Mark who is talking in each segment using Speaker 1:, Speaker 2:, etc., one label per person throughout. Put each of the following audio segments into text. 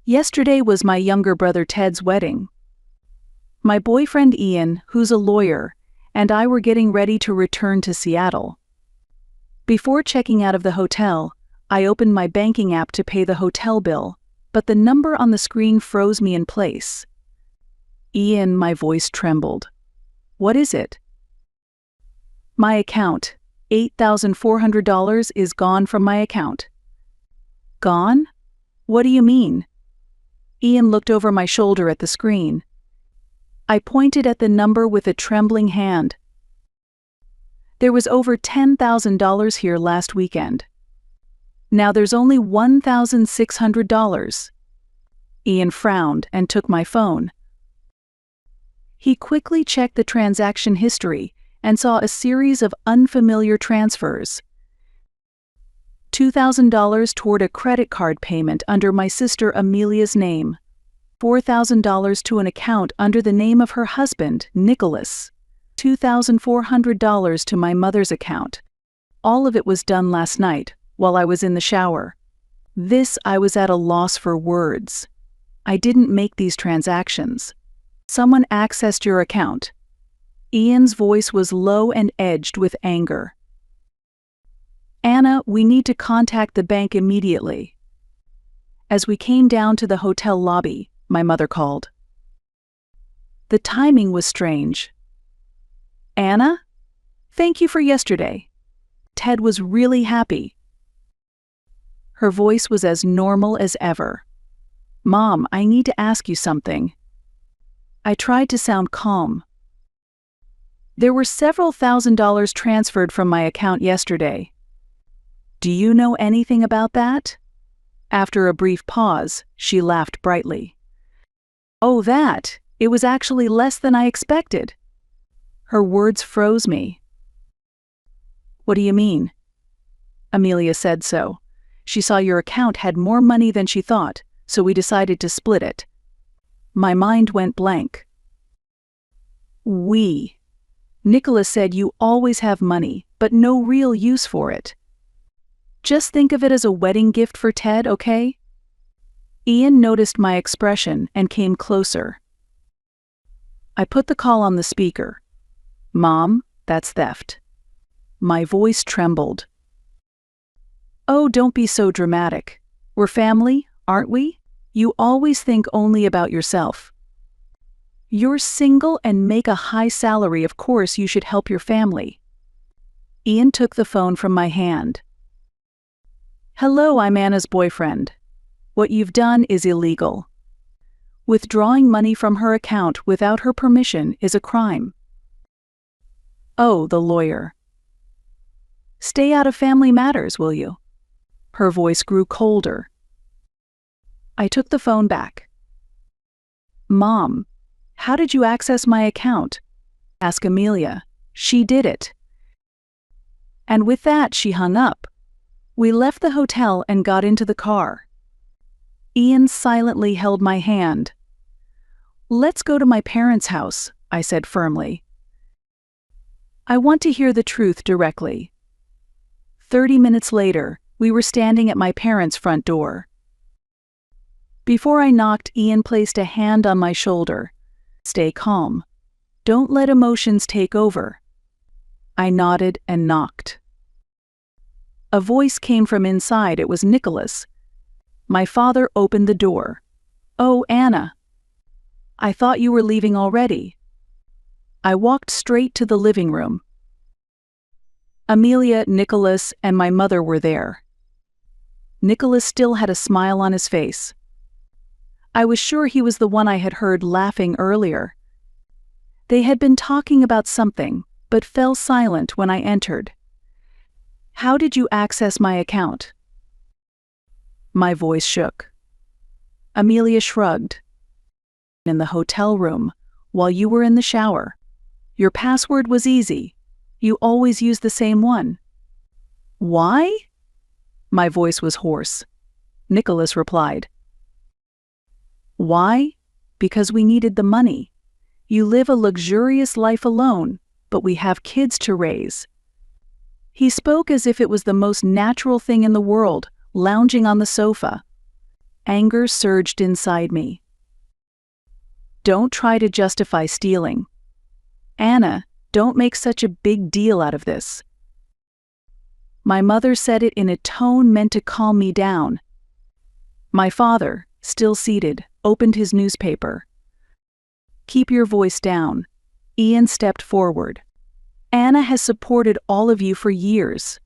Speaker 1: Yesterday was my younger brother Ted's wedding. My boyfriend Ian, who's a lawyer, and I were getting ready to return to Seattle. Before checking out of the hotel, I opened my banking app to pay the hotel bill, but the number on the screen froze me in place. Ian, my voice trembled. What is it? My account, $8,400 is gone from my account. Gone? What do you mean? Ian looked over my shoulder at the screen. I pointed at the number with a trembling hand. There was over $10,000 here last weekend. Now there's only $1,600. Ian frowned and took my phone. He quickly checked the transaction history and saw a series of unfamiliar transfers. $2,000 toward a credit card payment under my sister Amelia's name. $4,000 to an account under the name of her husband, Nicholas. $2,400 to my mother's account. All of it was done last night, while I was in the shower. I was at a loss for words. I didn't make these transactions. Someone accessed your account. Ian's voice was low and edged with anger. Anna, we need to contact the bank immediately. As we came down to the hotel lobby, my mother called. The timing was strange. Anna? Thank you for yesterday. Ted was really happy. Her voice was as normal as ever. Mom, I need to ask you something. I tried to sound calm. There were several $1,000s transferred from my account yesterday. Do you know anything about that? After a brief pause, she laughed brightly. Oh, that! It was actually less than I expected. Her words froze me. What do you mean? Amelia said so. She saw your account had more money than she thought, so we decided to split it. My mind went blank. Nicholas said you always have money, but no real use for it. Just think of it as a wedding gift for Ted, okay? Ian noticed my expression and came closer. I put the call on the speaker. Mom, that's theft. My voice trembled. Oh, don't be so dramatic. We're family, aren't we? You always think only about yourself. You're single and make a high salary, of course you should help your family. Ian took the phone from my hand. Hello, I'm Anna's boyfriend. What you've done is illegal. Withdrawing money from her account without her permission is a crime. Oh, the lawyer. Stay out of family matters, will you? Her voice grew colder. I took the phone back. Mom, how did you access my account? Ask Amelia. She did it. And with that, she hung up. We left the hotel and got into the car. Ian silently held my hand. Let's go to my parents' house, I said firmly. I want to hear the truth directly. 30 minutes later, we were standing at my parents' front door. Before I knocked, Ian placed a hand on my shoulder. Stay calm. Don't let emotions take over. I nodded and knocked. A voice came from inside. It was Nicholas. My father opened the door. Oh, Anna. I thought you were leaving already. I walked straight to the living room. Amelia, Nicholas, and my mother were there. Nicholas still had a smile on his face. I was sure he was the one I had heard laughing earlier. They had been talking about something, but fell silent when I entered. How did you access my account? My voice shook. Amelia shrugged. In the hotel room, while you were in the shower. Your password was easy. You always use the same one. Why? My voice was hoarse. Nicholas replied. Why? Because we needed the money. You live a luxurious life alone, but we have kids to raise. He spoke as if it was the most natural thing in the world, lounging on the sofa. Anger surged inside me. Don't try to justify stealing. Anna, don't make such a big deal out of this. My mother said it in a tone meant to calm me down. My father, still seated, opened his newspaper. Keep your voice down. Ian stepped forward. Anna has supported all of you for years.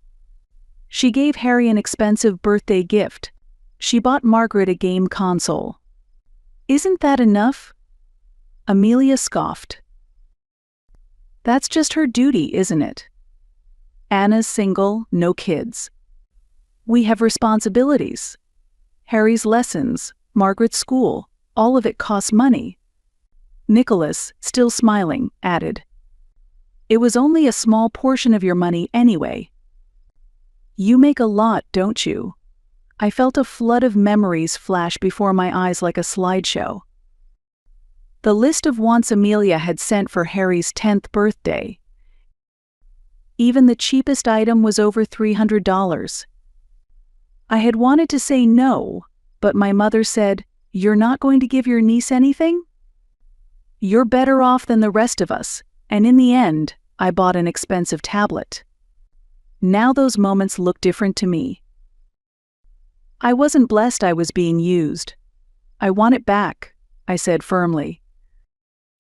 Speaker 1: She gave Harry an expensive birthday gift. She bought Margaret a game console. Isn't that enough? Amelia scoffed. That's just her duty, isn't it? Anna's single, no kids. We have responsibilities. Harry's lessons, Margaret's school, all of it costs money. Nicholas, still smiling, added, It was only a small portion of your money anyway. You make a lot, don't you? I felt a flood of memories flash before my eyes like a slideshow. The list of wants Amelia had sent for Harry's 10th birthday. Even the cheapest item was over $300. I had wanted to say no, but my mother said, You're not going to give your niece anything? You're better off than the rest of us, and in the end, I bought an expensive tablet. Now those moments look different to me. I wasn't blessed I was being used. I want it back, I said firmly.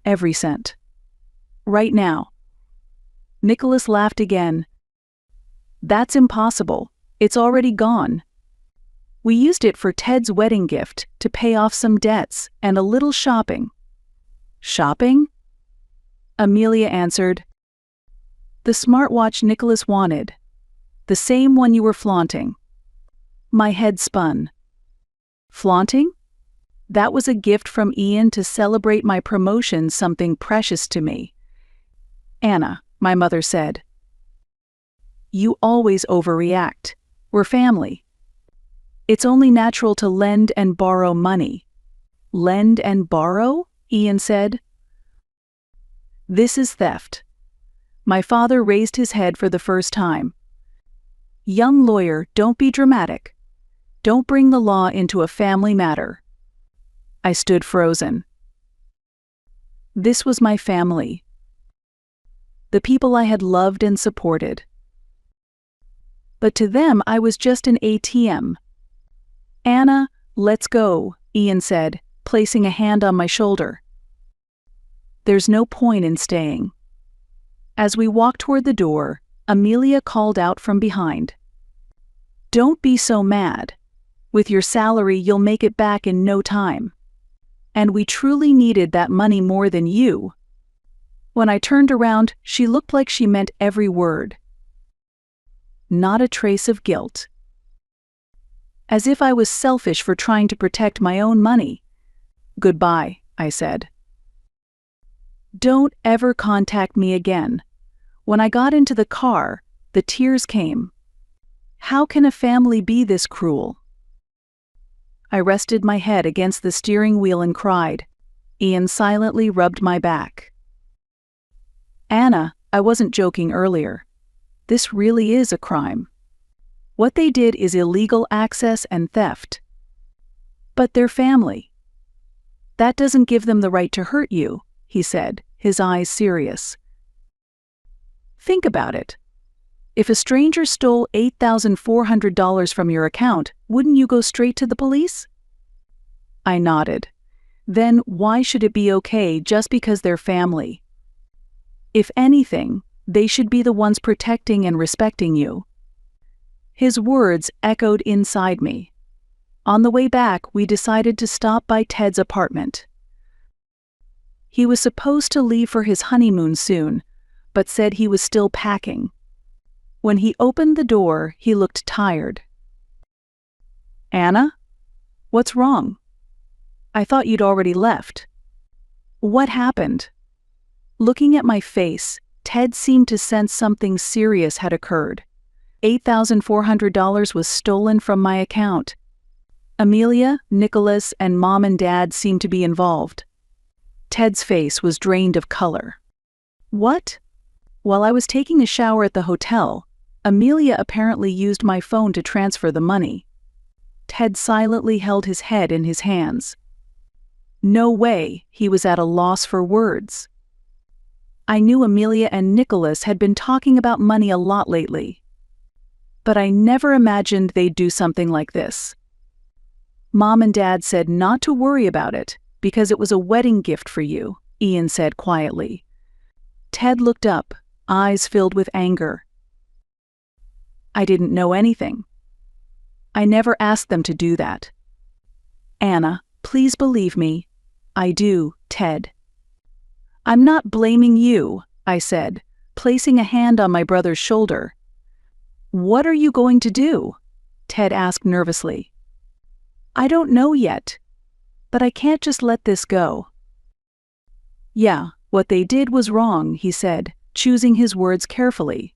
Speaker 1: Every cent. Right now. Nicholas laughed again. That's impossible. It's already gone. We used it for Ted's wedding gift to pay off some debts and a little shopping. Shopping? Amelia answered. The smartwatch Nicholas wanted. The same one you were flaunting. My head spun. Flaunting? That was a gift from Ian to celebrate my promotion, something precious to me. Anna, my mother said. You always overreact. We're family. It's only natural to lend and borrow money. Lend and borrow? Ian said. This is theft. My father raised his head for the first time. Young lawyer, don't be dramatic. Don't bring the law into a family matter. I stood frozen. This was my family. The people I had loved and supported. But to them I was just an ATM. Anna, let's go, Ian said, placing a hand on my shoulder. There's no point in staying. As we walked toward the door, Amelia called out from behind. Don't be so mad. With your salary, you'll make it back in no time. And we truly needed that money more than you. When I turned around, she looked like she meant every word. Not a trace of guilt. As if I was selfish for trying to protect my own money. Goodbye, I said. Don't ever contact me again. When I got into the car, the tears came. How can a family be this cruel? I rested my head against the steering wheel and cried. Ian silently rubbed my back. Anna, I wasn't joking earlier. This really is a crime. What they did is illegal access and theft. But they're family. That doesn't give them the right to hurt you, he said, his eyes serious. Think about it. If a stranger stole $8,400 from your account, wouldn't you go straight to the police? I nodded. Then why should it be okay just because they're family? If anything, they should be the ones protecting and respecting you. His words echoed inside me. On the way back, we decided to stop by Ted's apartment. He was supposed to leave for his honeymoon soon, but said he was still packing. When he opened the door, he looked tired. Anna? What's wrong? I thought you'd already left. What happened? Looking at my face, Ted seemed to sense something serious had occurred. $8,400 was stolen from my account. Amelia, Nicholas, and Mom and Dad seemed to be involved. Ted's face was drained of color. What? While I was taking a shower at the hotel, Amelia apparently used my phone to transfer the money. Ted silently held his head in his hands. No way, he was at a loss for words. I knew Amelia and Nicholas had been talking about money a lot lately. But I never imagined they'd do something like this. Mom and Dad said not to worry about it, because it was a wedding gift for you, Ian said quietly. Ted looked up, eyes filled with anger. I didn't know anything. I never asked them to do that. Anna, please believe me. I do, Ted. I'm not blaming you, I said, placing a hand on my brother's shoulder. What are you going to do? Ted asked nervously. I don't know yet, but I can't just let this go. Yeah, what they did was wrong, he said, choosing his words carefully.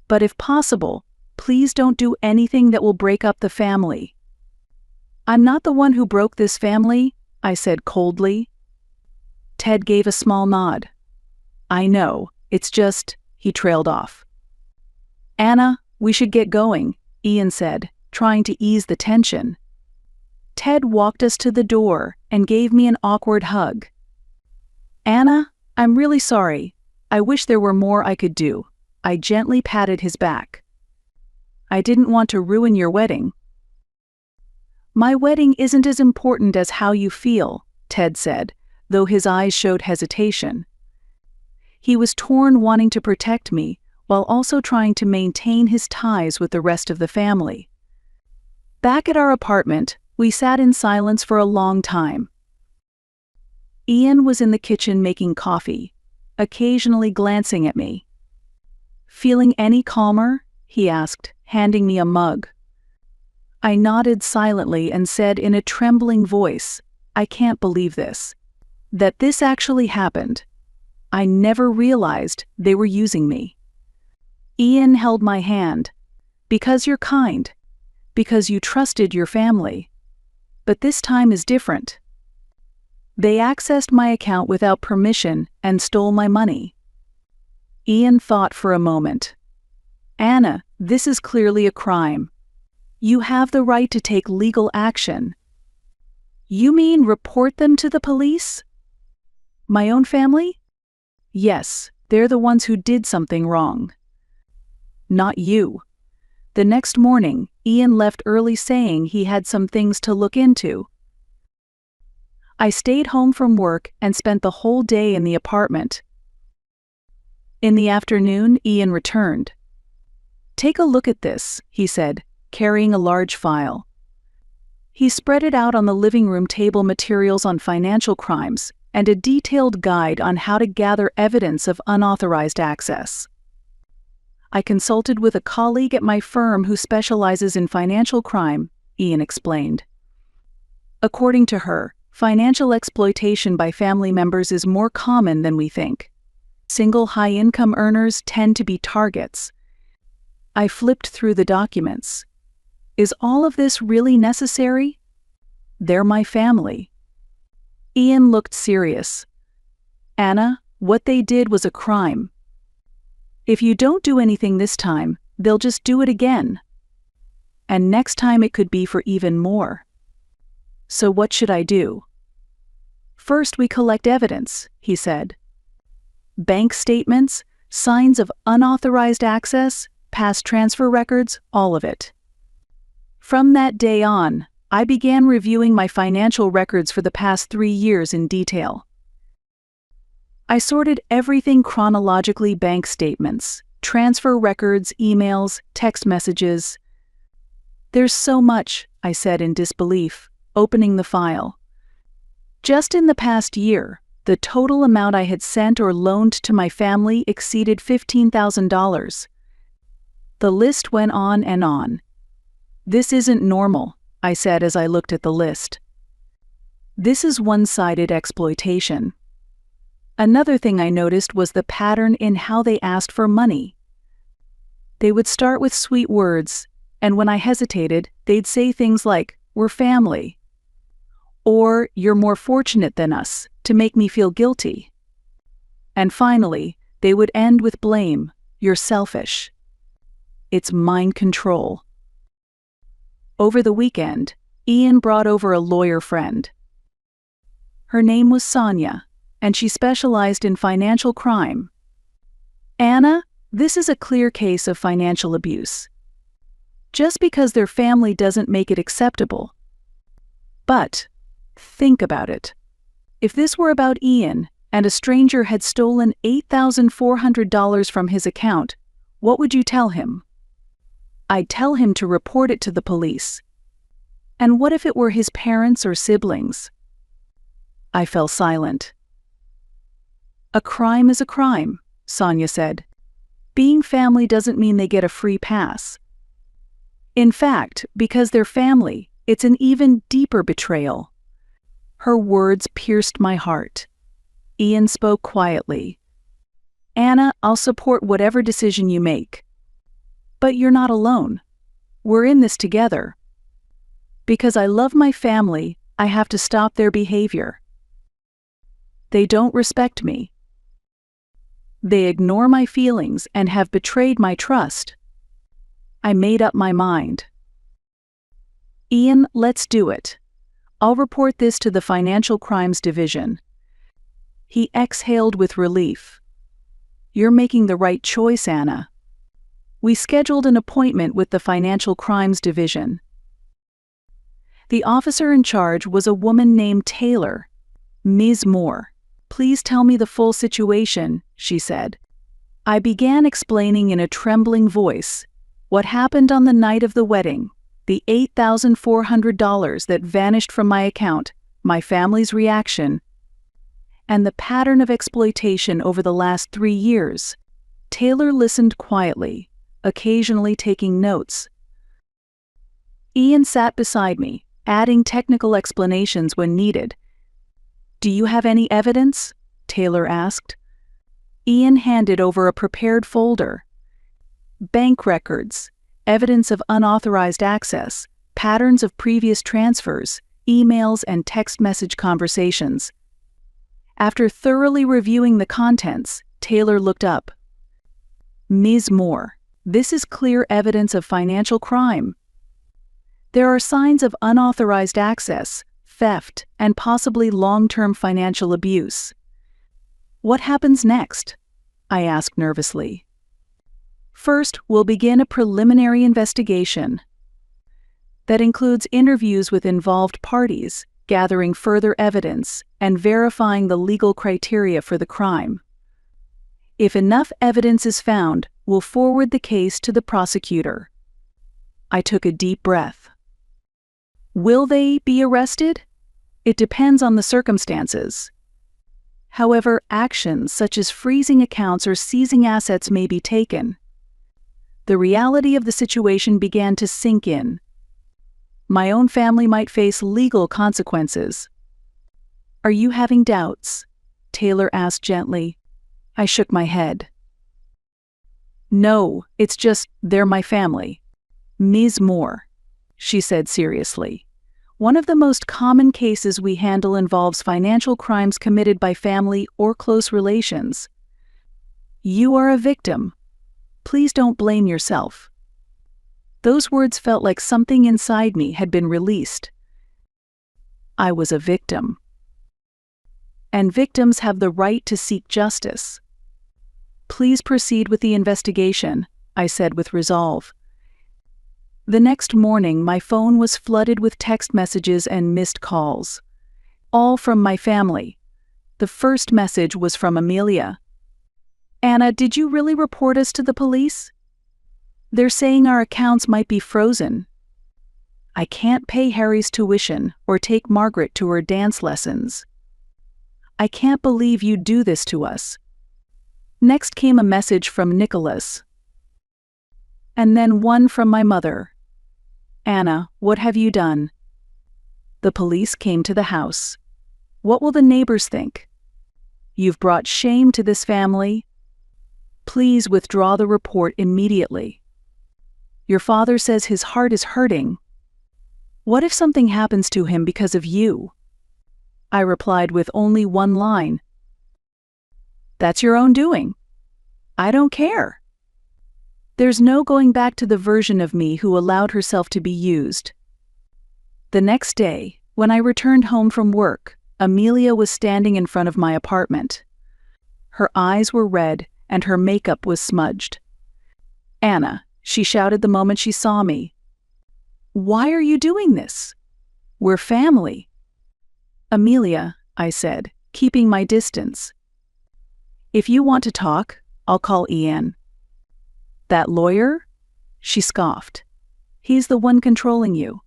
Speaker 1: But if possible, please don't do anything that will break up the family. I'm not the one who broke this family, I said coldly. Ted gave a small nod. I know, it's just, he trailed off. Anna, we should get going, Ian said, trying to ease the tension. Ted walked us to the door and gave me an awkward hug. Anna, I'm really sorry. I wish there were more I could do. I gently patted his back. I didn't want to ruin your wedding. My wedding isn't as important as how you feel, Ted said, though his eyes showed hesitation. He was torn, wanting to protect me, while also trying to maintain his ties with the rest of the family. Back at our apartment, we sat in silence for a long time. Ian was in the kitchen making coffee, occasionally glancing at me. Feeling any calmer? He asked, handing me a mug. I nodded silently and said in a trembling voice, I can't believe this. That this actually happened. I never realized they were using me. Ian held my hand. Because you're kind. Because you trusted your family. But this time is different. They accessed my account without permission and stole my money. Ian thought for a moment. Anna, this is clearly a crime. You have the right to take legal action. You mean report them to the police? My own family? Yes, they're the ones who did something wrong. Not you. The next morning, Ian left early saying he had some things to look into. I stayed home from work and spent the whole day in the apartment. In the afternoon, Ian returned. Take a look at this, he said, carrying a large file. He spread it out on the living room table, materials on financial crimes, and a detailed guide on how to gather evidence of unauthorized access. I consulted with a colleague at my firm who specializes in financial crime, Ian explained. According to her, financial exploitation by family members is more common than we think. Single high-income earners tend to be targets. I flipped through the documents. Is all of this really necessary? They're my family. Ian looked serious. Anna, what they did was a crime. If you don't do anything this time, they'll just do it again. And next time it could be for even more. So what should I do? First, we collect evidence, he said. Bank statements, signs of unauthorized access, past transfer records, all of it. From that day on, I began reviewing my financial records for the past 3 years in detail. I sorted everything chronologically: bank statements, transfer records, emails, text messages. There's so much, I said in disbelief, opening the file. Just in the past year, the total amount I had sent or loaned to my family exceeded $15,000. The list went on and on. This isn't normal, I said as I looked at the list. This is one-sided exploitation. Another thing I noticed was the pattern in how they asked for money. They would start with sweet words, and when I hesitated, they'd say things like, "We're family," or "You're more fortunate than us," to make me feel guilty. And finally, they would end with blame. "You're selfish." It's mind control. Over the weekend, Ian brought over a lawyer friend. Her name was Sonia, and she specialized in financial crime. Anna, this is a clear case of financial abuse. Just because their family doesn't make it acceptable. But, think about it. If this were about Ian, and a stranger had stolen $8,400 from his account, what would you tell him? I'd tell him to report it to the police. And what if it were his parents or siblings? I fell silent. A crime is a crime, Sonia said. Being family doesn't mean they get a free pass. In fact, because they're family, it's an even deeper betrayal. Her words pierced my heart. Ian spoke quietly. Anna, I'll support whatever decision you make. But you're not alone. We're in this together. Because I love my family, I have to stop their behavior. They don't respect me. They ignore my feelings and have betrayed my trust. I made up my mind. Ian, let's do it. I'll report this to the Financial Crimes Division. He exhaled with relief. You're making the right choice, Anna. We scheduled an appointment with the Financial Crimes Division. The officer in charge was a woman named Taylor, Ms. Moore. Please tell me the full situation, she said. I began explaining in a trembling voice what happened on the night of the wedding, the $8,400 that vanished from my account, my family's reaction, and the pattern of exploitation over the last 3 years. Taylor listened quietly, occasionally taking notes. Ian sat beside me, adding technical explanations when needed. Do you have any evidence? Taylor asked. Ian handed over a prepared folder. Bank records, evidence of unauthorized access, patterns of previous transfers, emails and text message conversations. After thoroughly reviewing the contents, Taylor looked up. Ms. Moore, this is clear evidence of financial crime. There are signs of unauthorized access, theft, and possibly long-term financial abuse. What happens next? I asked nervously. First, we'll begin a preliminary investigation. That includes interviews with involved parties, gathering further evidence, and verifying the legal criteria for the crime. If enough evidence is found, we'll forward the case to the prosecutor. I took a deep breath. Will they be arrested? It depends on the circumstances. However, actions such as freezing accounts or seizing assets may be taken. The reality of the situation began to sink in. My own family might face legal consequences. Are you having doubts? Taylor asked gently. I shook my head. No, it's just they're my family. Ms. Moore, she said seriously. One of the most common cases we handle involves financial crimes committed by family or close relations. You are a victim. Please don't blame yourself. Those words felt like something inside me had been released. I was a victim. And victims have the right to seek justice. Please proceed with the investigation, I said with resolve. The next morning, my phone was flooded with text messages and missed calls. All from my family. The first message was from Amelia. Anna, did you really report us to the police? They're saying our accounts might be frozen. I can't pay Harry's tuition or take Margaret to her dance lessons. I can't believe you'd do this to us. Next came a message from Nicholas. And then one from my mother. Anna, what have you done? The police came to the house. What will the neighbors think? You've brought shame to this family. Please withdraw the report immediately. Your father says his heart is hurting. What if something happens to him because of you? I replied with only one line. That's your own doing. I don't care. There's no going back to the version of me who allowed herself to be used, The next day, when I returned home from work, Amelia was standing in front of my apartment. Her eyes were red and her makeup was smudged. "Anna," she shouted the moment she saw me. "Why are you doing this? We're family." "Amelia," I said, keeping my distance. "If you want to talk, I'll call Ian." "That lawyer?" She scoffed. "He's the one controlling you.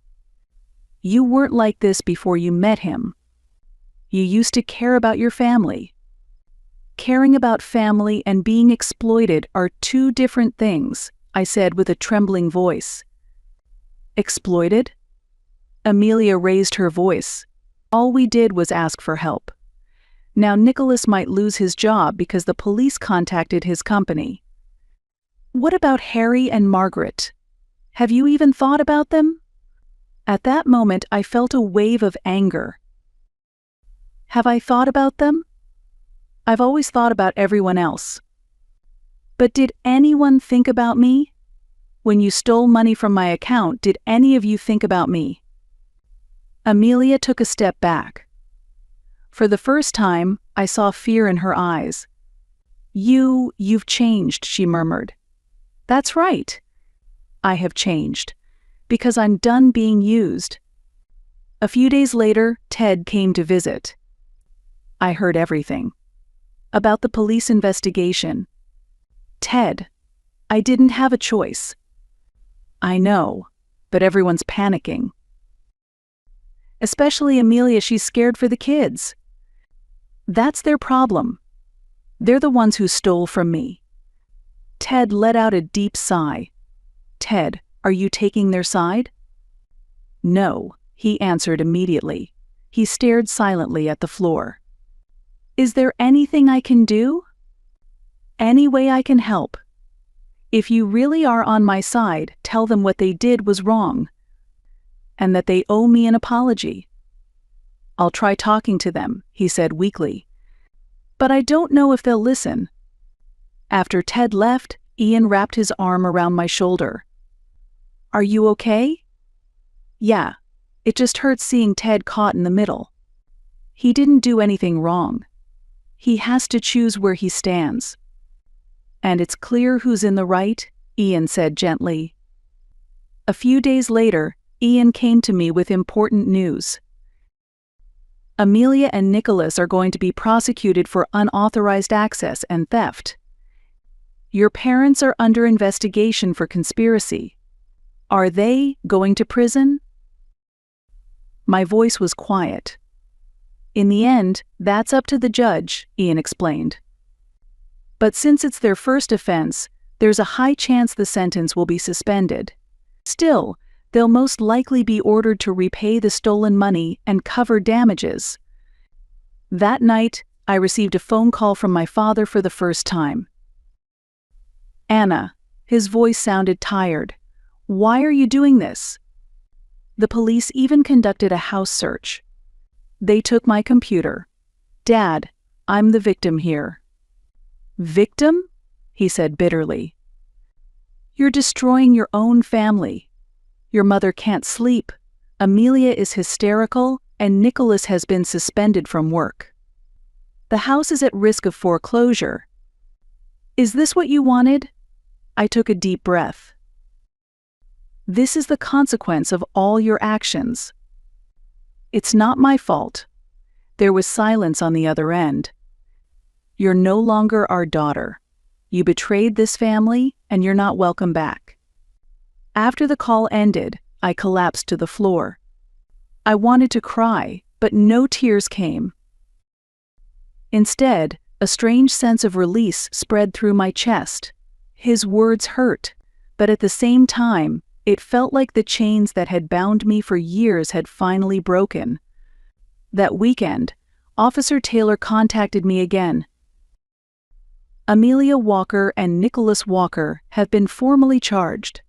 Speaker 1: You weren't like this before you met him. You used to care about your family." "Caring about family and being exploited are two different things," I said with a trembling voice. "Exploited?" Amelia raised her voice. "All we did was ask for help. Now Nicholas might lose his job because the police contacted his company. What about Harry and Margaret? Have you even thought about them?" At that moment, I felt a wave of anger. Have I thought about them? I've always thought about everyone else. But did anyone think about me? When you stole money from my account, did any of you think about me? Amelia took a step back. For the first time, I saw fear in her eyes. You've changed," she murmured. "That's right. I have changed, because I'm done being used." A few days later, Ted came to visit. I heard everything. About the police investigation. "Ted, I didn't have a choice." "I know, but everyone's panicking. Especially Amelia, she's scared for the kids." "That's their problem. They're the ones who stole from me." Ted let out a deep sigh. "Ted, are you taking their side?" "No," he answered immediately. He stared silently at the floor. "Is there anything I can do?" "Any way I can help. If you really are on my side, tell them what they did was wrong, and that they owe me an apology." "I'll try talking to them," he said weakly. "But I don't know if they'll listen." After Ted left, Ian wrapped his arm around my shoulder. "Are you okay?" "Yeah, it just hurts seeing Ted caught in the middle. He didn't do anything wrong. He has to choose where he stands." "And it's clear who's in the right," Ian said gently. A few days later, Ian came to me with important news. "Amelia and Nicholas are going to be prosecuted for unauthorized access and theft. Your parents are under investigation for conspiracy. Are they going to prison?" My voice was quiet. "In the end, that's up to the judge," Ian explained. "But since it's their first offense, there's a high chance the sentence will be suspended. Still, they'll most likely be ordered to repay the stolen money and cover damages." That night, I received a phone call from my father for the first time. "Anna," his voice sounded tired. "Why are you doing this?" "The police even conducted a house search. They took my computer. Dad, I'm the victim here." "Victim?" he said bitterly. "You're destroying your own family. Your mother can't sleep, Amelia is hysterical, and Nicholas has been suspended from work. The house is at risk of foreclosure. Is this what you wanted?" I took a deep breath. "This is the consequence of all your actions." "It's not my fault." There was silence on the other end. "You're no longer our daughter. You betrayed this family, and you're not welcome back." After the call ended, I collapsed to the floor. I wanted to cry, but no tears came. Instead, a strange sense of release spread through my chest. His words hurt, but at the same time, it felt like the chains that had bound me for years had finally broken. That weekend, Officer Taylor contacted me again. "Amelia Walker and Nicholas Walker have been formally charged.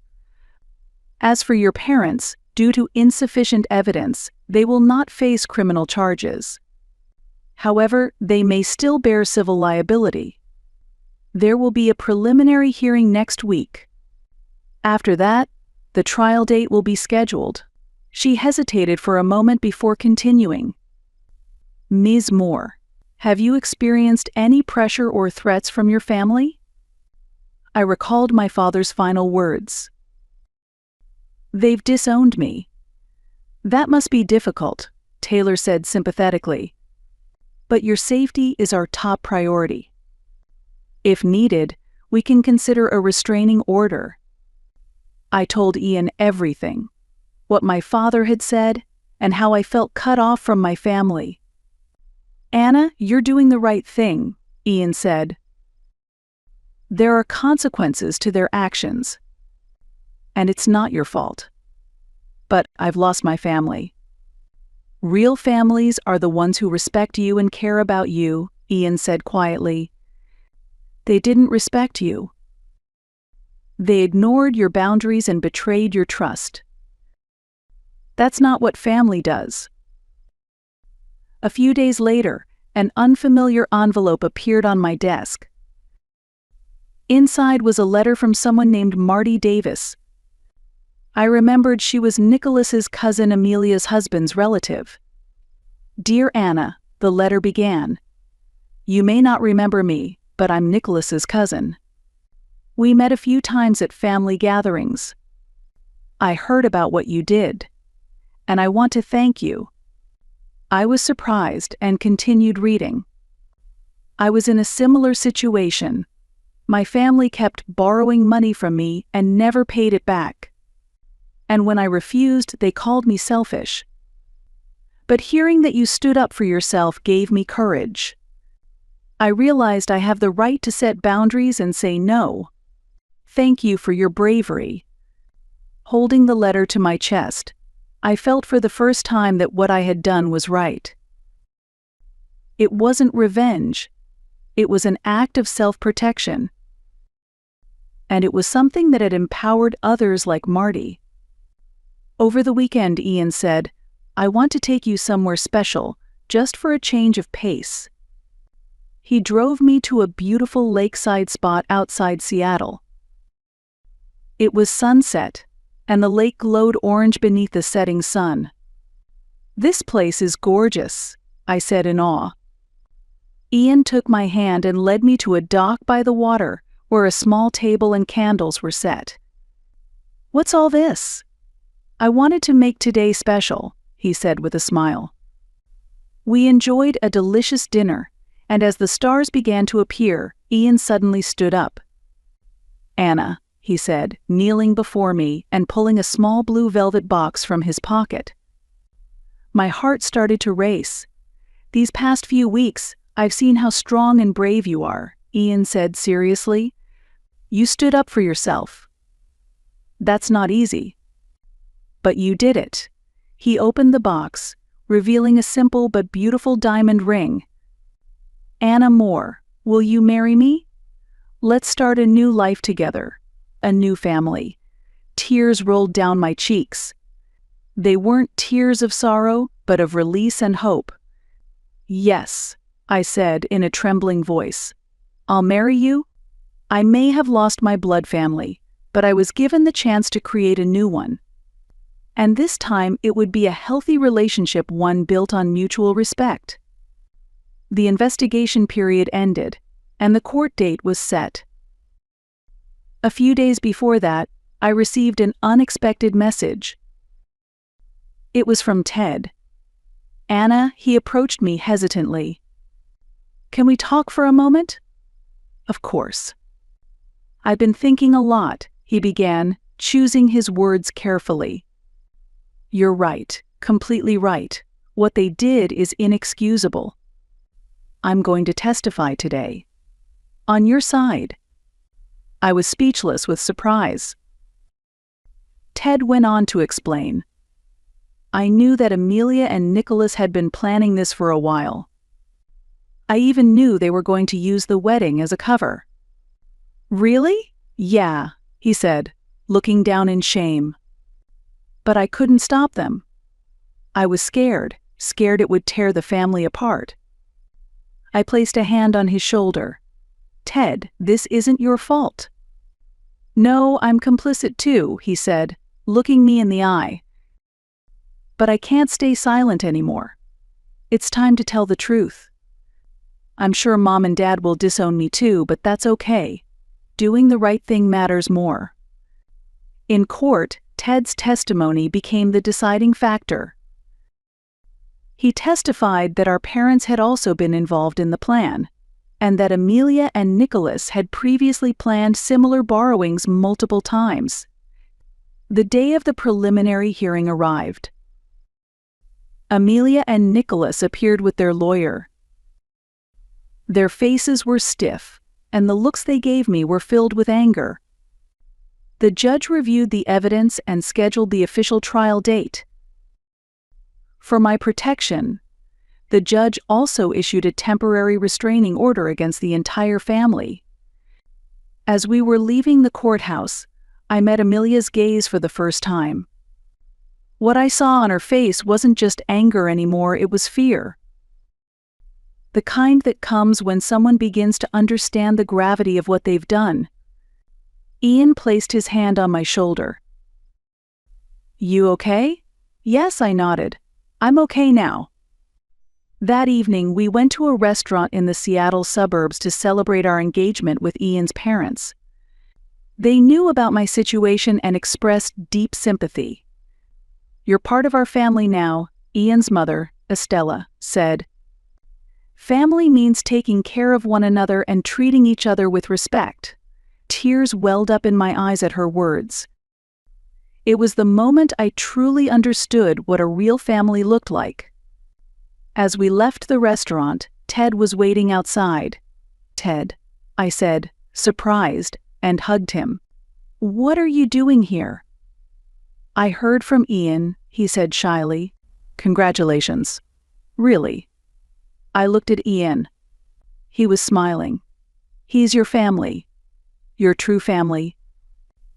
Speaker 1: As for your parents, due to insufficient evidence, they will not face criminal charges. However, they may still bear civil liability. There will be a preliminary hearing next week. After that, the trial date will be scheduled." She hesitated for a moment before continuing. Ms. Moore, have you experienced any pressure or threats from your family? I recalled my father's final words. They've disowned me. That must be difficult, Taylor said sympathetically. But your safety is our top priority. If needed, we can consider a restraining order. I told Ian everything, what my father had said, and how I felt cut off from my family. Anna, you're doing the right thing, Ian said. There are consequences to their actions. And it's not your fault. But I've lost my family. Real families are the ones who respect you and care about you, Ian said quietly. They didn't respect you. They ignored your boundaries and betrayed your trust. That's not what family does. A few days later, an unfamiliar envelope appeared on my desk. Inside was a letter from someone named Marty Davis. I remembered she was Nicholas's cousin Amelia's husband's relative. Dear Anna, the letter began. You may not remember me, but I'm Nicholas's cousin. We met a few times at family gatherings. I heard about what you did, and I want to thank you. I was surprised and continued reading. I was in a similar situation. My family kept borrowing money from me and never paid it back. And when I refused, they called me selfish. But hearing that you stood up for yourself gave me courage. I realized I have the right to set boundaries and say no. Thank you for your bravery. Holding the letter to my chest, I felt for the first time that what I had done was right. It wasn't revenge. It was an act of self-protection. And it was something that had empowered others like Marty. Over the weekend, Ian said, I want to take you somewhere special, just for a change of pace. He drove me to a beautiful lakeside spot outside Seattle. It was sunset, and the lake glowed orange beneath the setting sun. This place is gorgeous, I said in awe. Ian took my hand and led me to a dock by the water, where a small table and candles were set. What's all this? I wanted to make today special, he said with a smile. We enjoyed a delicious dinner, and as the stars began to appear, Ian suddenly stood up. Anna, he said, kneeling before me and pulling a small blue velvet box from his pocket. My heart started to race. These past few weeks, I've seen how strong and brave you are, Ian said seriously. You stood up for yourself. That's not easy. But you did it. He opened the box, revealing a simple but beautiful diamond ring. Anna Moore, will you marry me? Let's start a new life together, a new family. Tears rolled down my cheeks. They weren't tears of sorrow, but of release and hope. Yes, I said in a trembling voice. I'll marry you. I may have lost my blood family, but I was given the chance to create a new one. And this time it would be a healthy relationship, one built on mutual respect. The investigation period ended, and the court date was set. A few days before that, I received an unexpected message. It was from Ted. Anna, he approached me hesitantly. Can we talk for a moment? Of course. I've been thinking a lot, he began, choosing his words carefully. You're right, completely right. What they did is inexcusable. I'm going to testify today. On your side. I was speechless with surprise. Ted went on to explain. I knew that Amelia and Nicholas had been planning this for a while. I even knew they were going to use the wedding as a cover. Really? Yeah, he said, looking down in shame. But I couldn't stop them. I was scared it would tear the family apart. I placed a hand on his shoulder. Ted, this isn't your fault. No, I'm complicit too, he said, looking me in the eye. but I can't stay silent anymore. It's time to tell the truth. I'm sure Mom and Dad will disown me too, but that's okay. Doing the right thing matters more. In court, Ted's testimony became the deciding factor. He testified that our parents had also been involved in the plan, and that Amelia and Nicholas had previously planned similar borrowings multiple times. The day of the preliminary hearing arrived. Amelia and Nicholas appeared with their lawyer. Their faces were stiff, and the looks they gave me were filled with anger. The judge reviewed the evidence and scheduled the official trial date. For my protection, the judge also issued a temporary restraining order against the entire family. As we were leaving the courthouse, I met Amelia's gaze for the first time. What I saw on her face wasn't just anger anymore, it was fear. The kind that comes when someone begins to understand the gravity of what they've done. Ian placed his hand on my shoulder. "You okay?" "Yes," I nodded. "I'm okay now." That evening, we went to a restaurant in the Seattle suburbs to celebrate our engagement with Ian's parents. They knew about my situation and expressed deep sympathy. "You're part of our family now," Ian's mother, Estella, said. "Family means taking care of one another and treating each other with respect." Tears welled up in my eyes at her words. It was the moment I truly understood what a real family looked like. As we left the restaurant, Ted was waiting outside. "Ted," I said, surprised, and hugged him. "What are you doing here?" "I heard from Ian," he said shyly. "Congratulations." "Really?" I looked at Ian. He was smiling. "He's your family. Your true family."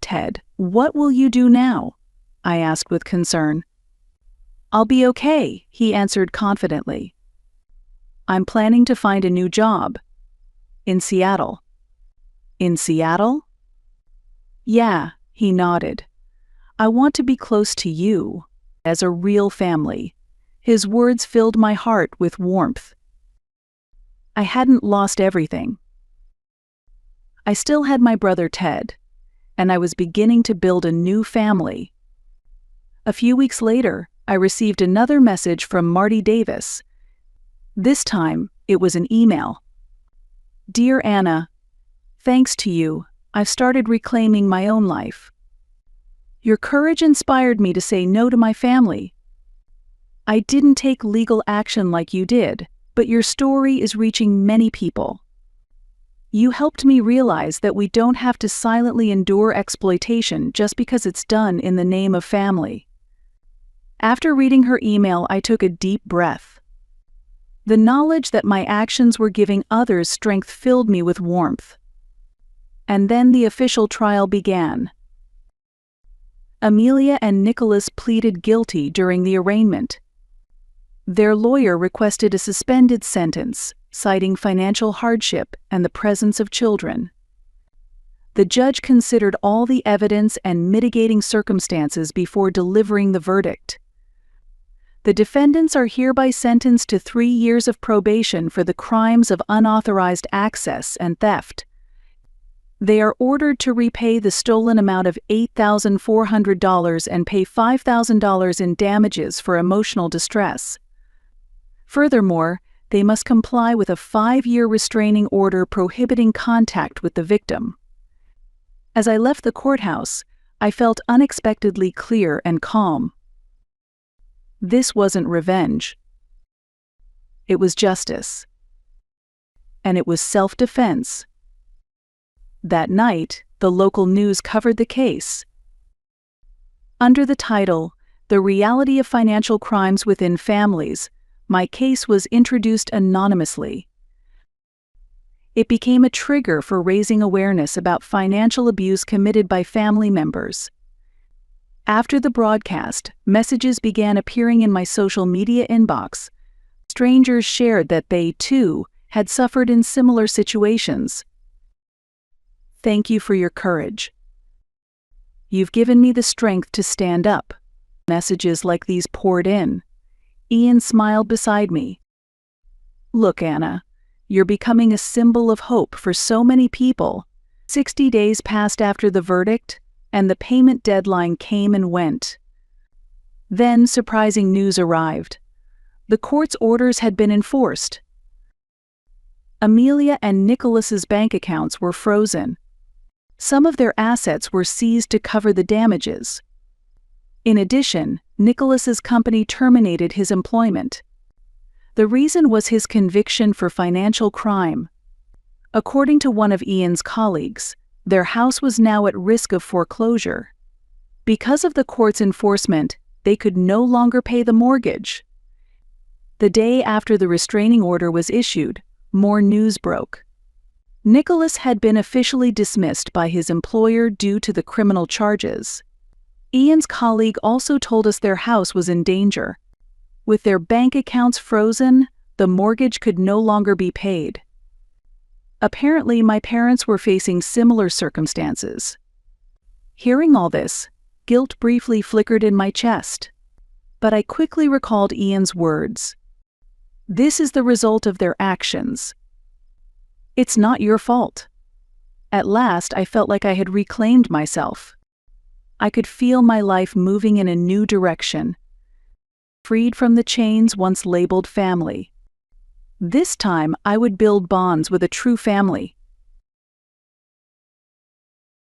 Speaker 1: "Ted, what will you do now?" I asked with concern. "I'll be okay," he answered confidently. "I'm planning to find a new job. In Seattle." "In Seattle?" "Yeah," he nodded. "I want to be close to you, as a real family." His words filled my heart with warmth. I hadn't lost everything. I still had my brother Ted, and I was beginning to build a new family. A few weeks later, I received another message from Marty Davis. This time, it was an email. "Dear Anna, thanks to you, I've started reclaiming my own life. Your courage inspired me to say no to my family. I didn't take legal action like you did, but your story is reaching many people. You helped me realize that we don't have to silently endure exploitation just because it's done in the name of family." After reading her email, I took a deep breath. The knowledge that my actions were giving others strength filled me with warmth. And then the official trial began. Amelia and Nicholas pleaded guilty during the arraignment. Their lawyer requested a suspended sentence, citing financial hardship and the presence of children. The judge considered all the evidence and mitigating circumstances before delivering the verdict. The defendants are hereby sentenced to 3 years of probation for the crimes of unauthorized access and theft. They are ordered to repay the stolen amount of $8,400 and pay $5,000 in damages for emotional distress. Furthermore, they must comply with a 5-year restraining order prohibiting contact with the victim. As I left the courthouse, I felt unexpectedly clear and calm. This wasn't revenge. It was justice. And it was self-defense. That night, the local news covered the case. Under the title, "The Reality of Financial Crimes Within Families," my case was introduced anonymously. It became a trigger for raising awareness about financial abuse committed by family members. After the broadcast, messages began appearing in my social media inbox. Strangers shared that they, too, had suffered in similar situations. "Thank you for your courage. You've given me the strength to stand up." Messages like these poured in. Ian smiled beside me. Look, Anna, you're becoming a symbol of hope for so many people. 60 days passed after the verdict, and the payment deadline came and went. Then surprising news arrived. The court's orders had been enforced. Amelia and Nicholas's bank accounts were frozen. Some of their assets were seized to cover the damages. In addition, Nicholas's company terminated his employment. The reason was his conviction for financial crime. According to one of Ian's colleagues, their house was now at risk of foreclosure. Because of the court's enforcement, they could no longer pay the mortgage. The day after the restraining order was issued, more news broke. Nicholas had been officially dismissed by his employer due to the criminal charges. Ian's colleague also told us their house was in danger. With their bank accounts frozen, the mortgage could no longer be paid. Apparently, my parents were facing similar circumstances. Hearing all this, guilt briefly flickered in my chest. But I quickly recalled Ian's words. This is the result of their actions. It's not your fault. At last, I felt like I had reclaimed myself. I could feel my life moving in a new direction, freed from the chains once labeled family. This time, I would build bonds with a true family.